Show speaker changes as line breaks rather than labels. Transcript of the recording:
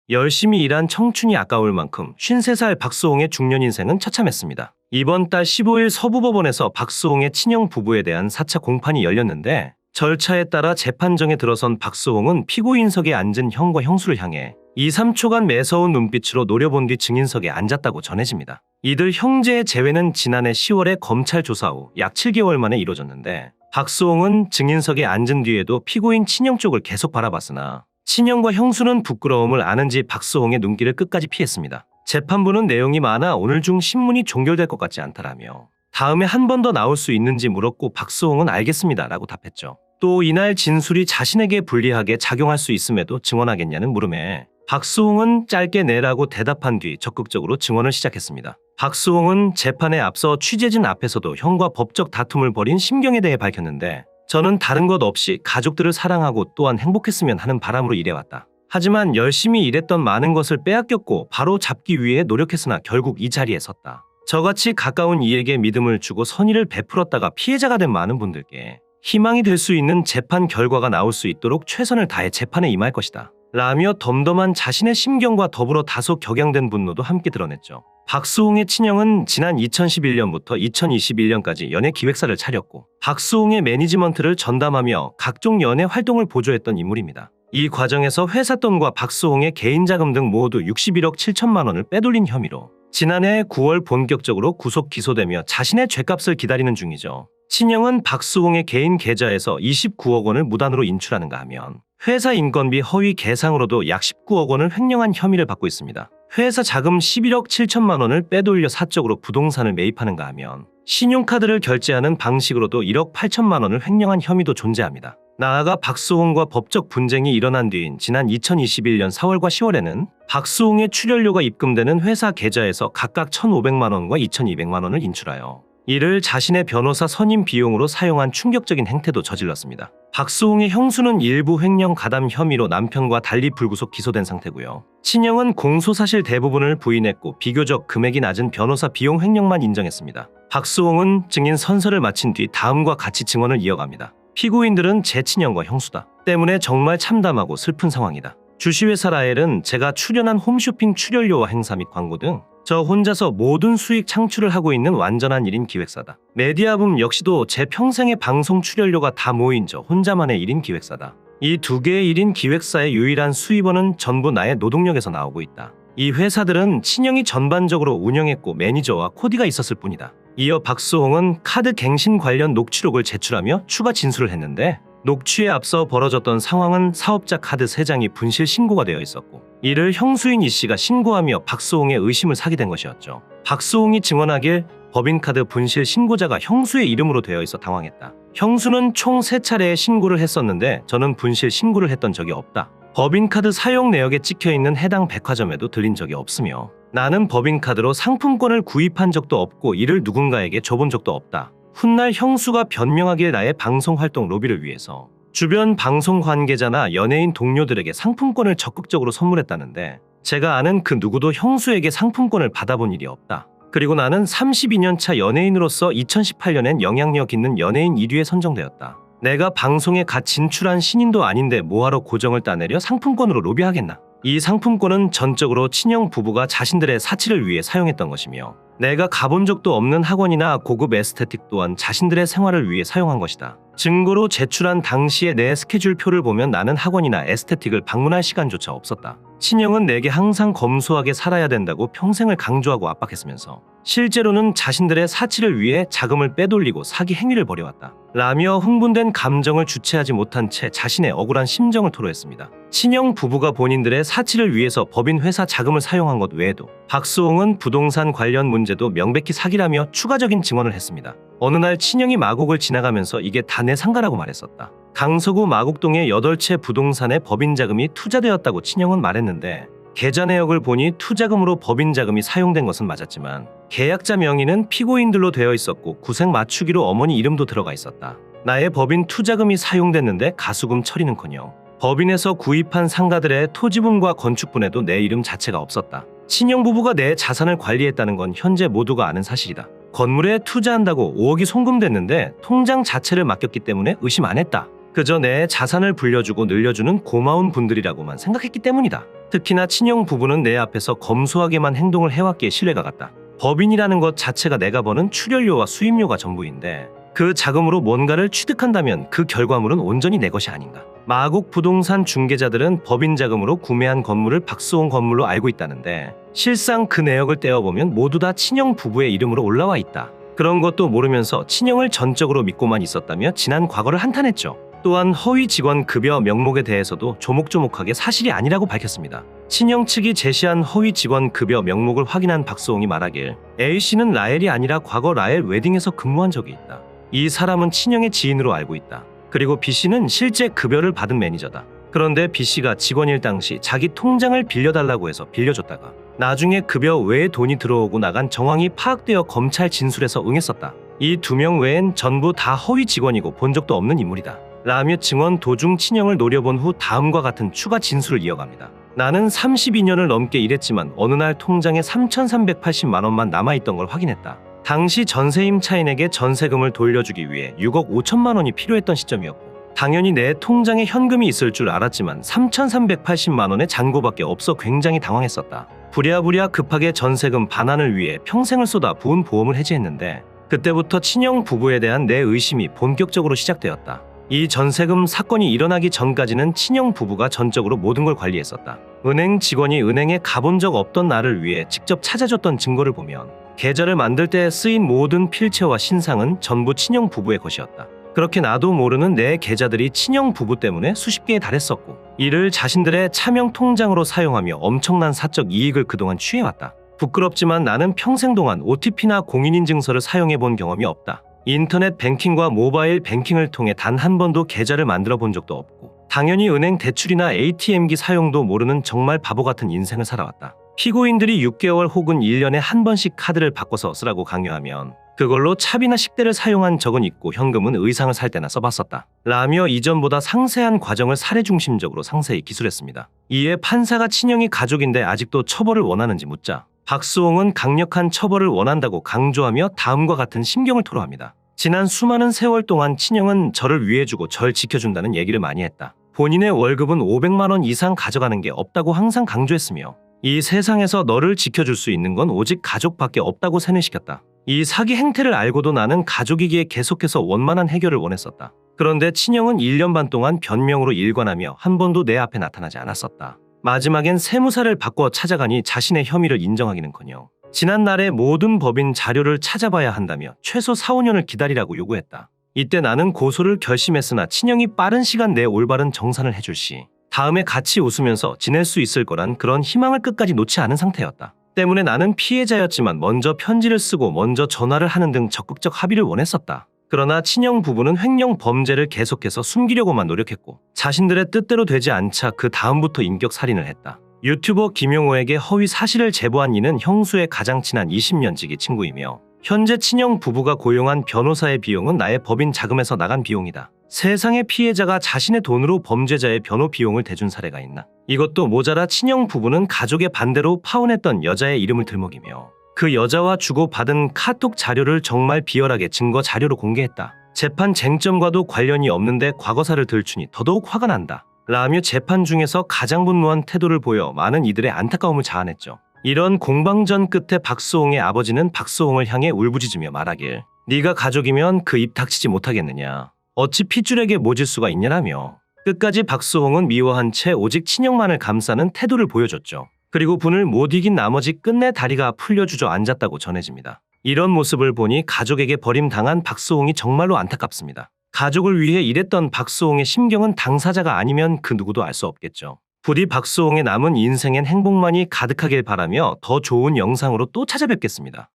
열심히 일한 청춘이 아까울 만큼 53살 박수홍의 중년 인생은 처참했습니다. 이번 달 15일 서부법원에서 박수홍의 친형 부부에 대한 4차 공판이 열렸는데 절차에 따라 재판정에 들어선 박수홍은 피고인석에 앉은 형과 형수를 향해 2, 3초간 매서운 눈빛으로 노려본 뒤 증인석에 앉았다고 전해집니다. 이들 형제의 재회는 지난해 10월에 검찰 조사 후 약 7개월 만에 이뤄졌는데 박수홍은 증인석에 앉은 뒤에도 피고인 친형 쪽을 계속 바라봤으나 친형과 형수는 부끄러움을 아는지 박수홍의 눈길을 끝까지 피했습니다. 재판부는 내용이 많아 오늘 중 신문이 종결될 것 같지 않다라며 다음에 한 번 더 나올 수 있는지 물었고 박수홍은 알겠습니다 라고 답했죠. 또 이날 진술이 자신에게 불리하게 작용할 수 있음에도 증언하겠냐는 물음에 박수홍은 짧게 내라고 대답한 뒤 적극적으로 증언을 시작했습니다. 박수홍은 재판에 앞서 취재진 앞에서도 형과 법적 다툼을 벌인 심경에 대해 밝혔는데 저는 다른 것 없이 가족들을 사랑하고 또한 행복했으면 하는 바람으로 일해왔다. 하지만 열심히 일했던 많은 것을 빼앗겼고 바로 잡기 위해 노력했으나 결국 이 자리에 섰다. 저같이 가까운 이에게 믿음을 주고 선의를 베풀었다가 피해자가 된 많은 분들께 희망이 될 수 있는 재판 결과가 나올 수 있도록 최선을 다해 재판에 임할 것이다. 라며 덤덤한 자신의 심경과 더불어 다소 격양된 분노도 함께 드러냈죠. 박수홍의 친형은 지난 2011년부터 2021년까지 연예 기획사를 차렸고 박수홍의 매니지먼트를 전담하며 각종 연예 활동을 보조했던 인물입니다. 이 과정에서 회사 돈과 박수홍의 개인 자금 등 모두 61억 7천만 원을 빼돌린 혐의로 지난해 9월 본격적으로 구속 기소되며 자신의 죗값을 기다리는 중이죠. 친형은 박수홍의 개인 계좌에서 29억 원을 무단으로 인출하는가 하면 회사 인건비 허위 계상으로도 약 19억 원을 횡령한 혐의를 받고 있습니다. 회사 자금 11억 7천만 원을 빼돌려 사적으로 부동산을 매입하는가 하면 신용카드를 결제하는 방식으로도 1억 8천만 원을 횡령한 혐의도 존재합니다. 나아가 박수홍과 법적 분쟁이 일어난 뒤인 지난 2021년 4월과 10월에는 박수홍의 출연료가 입금되는 회사 계좌에서 각각 1,500만 원과 2,200만 원을 인출하여 이를 자신의 변호사 선임 비용으로 사용한 충격적인 행태도 저질렀습니다. 박수홍의 형수는 일부 횡령 가담 혐의로 남편과 달리 불구속 기소된 상태고요. 친형은 공소사실 대부분을 부인했고 비교적 금액이 낮은 변호사 비용 횡령만 인정했습니다. 박수홍은 증인 선서를 마친 뒤 다음과 같이 증언을 이어갑니다. 피고인들은 제 친형과 형수다. 때문에 정말 참담하고 슬픈 상황이다. 주식회사 라엘은 제가 출연한 홈쇼핑 출연료와 행사 및 광고 등 저 혼자서 모든 수익 창출을 하고 있는 완전한 1인 기획사다. 메디아붐 역시도 제 평생의 방송 출연료가 다 모인 저 혼자만의 1인 기획사다. 이 두 개의 1인 기획사의 유일한 수입원은 전부 나의 노동력에서 나오고 있다. 이 회사들은 친형이 전반적으로 운영했고 매니저와 코디가 있었을 뿐이다. 이어 박수홍은 카드 갱신 관련 녹취록을 제출하며 추가 진술을 했는데 녹취에 앞서 벌어졌던 상황은 사업자 카드 3장이 분실 신고가 되어 있었고 이를 형수인 이 씨가 신고하며 박수홍의 의심을 사게 된 것이었죠. 박수홍이 증언하길 법인카드 분실 신고자가 형수의 이름으로 되어 있어 당황했다. 형수는 총 3차례의 신고를 했었는데 저는 분실 신고를 했던 적이 없다. 법인카드 사용 내역에 찍혀있는 해당 백화점에도 들린 적이 없으며 나는 법인카드로 상품권을 구입한 적도 없고 이를 누군가에게 줘본 적도 없다. 훗날 형수가 변명하길 나의 방송활동 로비를 위해서 주변 방송 관계자나 연예인 동료들에게 상품권을 적극적으로 선물했다는데 제가 아는 그 누구도 형수에게 상품권을 받아본 일이 없다. 그리고 나는 32년차 연예인으로서 2018년엔 영향력 있는 연예인 1위에 선정되었다. 내가 방송에 갓 진출한 신인도 아닌데 뭐하러 고정을 따내려 상품권으로 로비하겠나. 이 상품권은 전적으로 친형 부부가 자신들의 사치를 위해 사용했던 것이며 내가 가본 적도 없는 학원이나 고급 에스테틱 또한 자신들의 생활을 위해 사용한 것이다. 증거로 제출한 당시의 내 스케줄표를 보면 나는 학원이나 에스테틱을 방문할 시간조차 없었다. 친형은 내게 항상 검소하게 살아야 된다고 평생을 강조하고 압박했으면서 실제로는 자신들의 사치를 위해 자금을 빼돌리고 사기 행위를 벌여왔다. 라며 흥분된 감정을 주체하지 못한 채 자신의 억울한 심정을 토로했습니다. 친형 부부가 본인들의 사치를 위해서 법인 회사 자금을 사용한 것 외에도 박수홍은 부동산 관련 문제도 명백히 사기라며 추가적인 증언을 했습니다. 어느 날 친형이 마곡을 지나가면서 이게 다 내 상가라고 말했었다. 강서구 마곡동의 8채 부동산에 법인 자금이 투자되었다고 친형은 말했는데 계좌 내역을 보니 투자금으로 법인 자금이 사용된 것은 맞았지만 계약자 명의는 피고인들로 되어 있었고 구색 맞추기로 어머니 이름도 들어가 있었다. 나의 법인 투자금이 사용됐는데 가수금 처리는커녕 법인에서 구입한 상가들의 토지분과 건축분에도 내 이름 자체가 없었다. 친형 부부가 내 자산을 관리했다는 건 현재 모두가 아는 사실이다. 건물에 투자한다고 5억이 송금됐는데 통장 자체를 맡겼기 때문에 의심 안 했다. 그저 내 자산을 불려주고 늘려주는 고마운 분들이라고만 생각했기 때문이다. 특히나 친형 부부는 내 앞에서 검소하게만 행동을 해왔기에 신뢰가 갔다. 법인이라는 것 자체가 내가 버는 출연료와 수입료가 전부인데 그 자금으로 뭔가를 취득한다면 그 결과물은 온전히 내 것이 아닌가. 마곡 부동산 중개자들은 법인 자금으로 구매한 건물을 박수홍 건물로 알고 있다는데 실상 그 내역을 떼어보면 모두 다 친형 부부의 이름으로 올라와 있다. 그런 것도 모르면서 친형을 전적으로 믿고만 있었다며 지난 과거를 한탄했죠. 또한 허위 직원 급여 명목에 대해서도 조목조목하게 사실이 아니라고 밝혔습니다. 친형 측이 제시한 허위 직원 급여 명목을 확인한 박수홍이 말하길 A씨는 라엘이 아니라 과거 라엘 웨딩에서 근무한 적이 있다. 이 사람은 친형의 지인으로 알고 있다. 그리고 B씨는 실제 급여를 받은 매니저다. 그런데 B씨가 직원일 당시 자기 통장을 빌려달라고 해서 빌려줬다가 나중에 급여 외에 돈이 들어오고 나간 정황이 파악되어 검찰 진술에서 응했었다. 이 2명 외엔 전부 다 허위 직원이고 본 적도 없는 인물이다. 라며 증언 도중 친형을 노려본 후 다음과 같은 추가 진술을 이어갑니다. 나는 32년을 넘게 일했지만 어느 날 통장에 3,380만 원만 남아있던 걸 확인했다. 당시 전세임 차인에게 전세금을 돌려주기 위해 6억 5천만 원이 필요했던 시점이었고 당연히 내 통장에 현금이 있을 줄 알았지만 3,380만 원의 잔고밖에 없어 굉장히 당황했었다. 부랴부랴 급하게 전세금 반환을 위해 평생을 쏟아 부은 보험을 해지했는데 그때부터 친형 부부에 대한 내 의심이 본격적으로 시작되었다. 이 전세금 사건이 일어나기 전까지는 친형 부부가 전적으로 모든 걸 관리했었다. 은행 직원이 은행에 가본 적 없던 나를 위해 직접 찾아줬던 증거를 보면 계좌를 만들 때 쓰인 모든 필체와 신상은 전부 친형 부부의 것이었다. 그렇게 나도 모르는 내 계좌들이 친형 부부 때문에 수십 개에 달했었고 이를 자신들의 차명 통장으로 사용하며 엄청난 사적 이익을 그동안 취해왔다. 부끄럽지만 나는 평생 동안 OTP나 공인인증서를 사용해 본 경험이 없다. 인터넷 뱅킹과 모바일 뱅킹을 통해 단 한 번도 계좌를 만들어 본 적도 없고 당연히 은행 대출이나 ATM기 사용도 모르는 정말 바보 같은 인생을 살아왔다. 피고인들이 6개월 혹은 1년에 한 번씩 카드를 바꿔서 쓰라고 강요하면 그걸로 차비나 식대를 사용한 적은 있고 현금은 의상을 살 때나 써봤었다. 라며 이전보다 상세한 과정을 사례 중심적으로 상세히 기술했습니다. 이에 판사가 친형이 가족인데 아직도 처벌을 원하는지 묻자 박수홍은 강력한 처벌을 원한다고 강조하며 다음과 같은 심경을 토로합니다. 지난 수많은 세월 동안 친형은 저를 위해주고 절 지켜준다는 얘기를 많이 했다. 본인의 월급은 500만 원 이상 가져가는 게 없다고 항상 강조했으며 이 세상에서 너를 지켜줄 수 있는 건 오직 가족밖에 없다고 세뇌시켰다. 이 사기 행태를 알고도 나는 가족이기에 계속해서 원만한 해결을 원했었다. 그런데 친형은 1년 반 동안 변명으로 일관하며 한 번도 내 앞에 나타나지 않았었다. 마지막엔 세무사를 바꿔 찾아가니 자신의 혐의를 인정하기는커녕 지난날의 모든 법인 자료를 찾아봐야 한다며 최소 4, 5년을 기다리라고 요구했다. 이때 나는 고소를 결심했으나 친형이 빠른 시간 내에 올바른 정산을 해줄 시 다음에 같이 웃으면서 지낼 수 있을 거란 그런 희망을 끝까지 놓지 않은 상태였다. 때문에 나는 피해자였지만 먼저 편지를 쓰고 먼저 전화를 하는 등 적극적 합의를 원했었다. 그러나 친형 부부는 횡령 범죄를 계속해서 숨기려고만 노력했고 자신들의 뜻대로 되지 않자 그 다음부터 인격살인을 했다. 유튜버 김용호에게 허위 사실을 제보한 이는 형수의 가장 친한 20년 지기 친구이며 현재 친형 부부가 고용한 변호사의 비용은 나의 법인 자금에서 나간 비용이다. 세상의 피해자가 자신의 돈으로 범죄자의 변호 비용을 대준 사례가 있나? 이것도 모자라 친형 부부는 가족의 반대로 파혼했던 여자의 이름을 들먹이며 그 여자와 주고받은 카톡 자료를 정말 비열하게 증거 자료로 공개했다. 재판 쟁점과도 관련이 없는데 과거사를 들추니 더더욱 화가 난다. 라며 재판 중에서 가장 분노한 태도를 보여 많은 이들의 안타까움을 자아냈죠. 이런 공방전 끝에 박수홍의 아버지는 박수홍을 향해 울부짖으며 말하길 네가 가족이면 그 입 닥치지 못하겠느냐. 어찌 핏줄에게 모질 수가 있냐라며 끝까지 박수홍은 미워한 채 오직 친형만을 감싸는 태도를 보여줬죠. 그리고 분을 못 이긴 나머지 끝내 다리가 풀려 주저앉았다고 전해집니다. 이런 모습을 보니 가족에게 버림당한 박수홍이 정말로 안타깝습니다. 가족을 위해 일했던 박수홍의 심경은 당사자가 아니면 그 누구도 알 수 없겠죠. 부디 박수홍의 남은 인생엔 행복만이 가득하길 바라며 더 좋은 영상으로 또 찾아뵙겠습니다.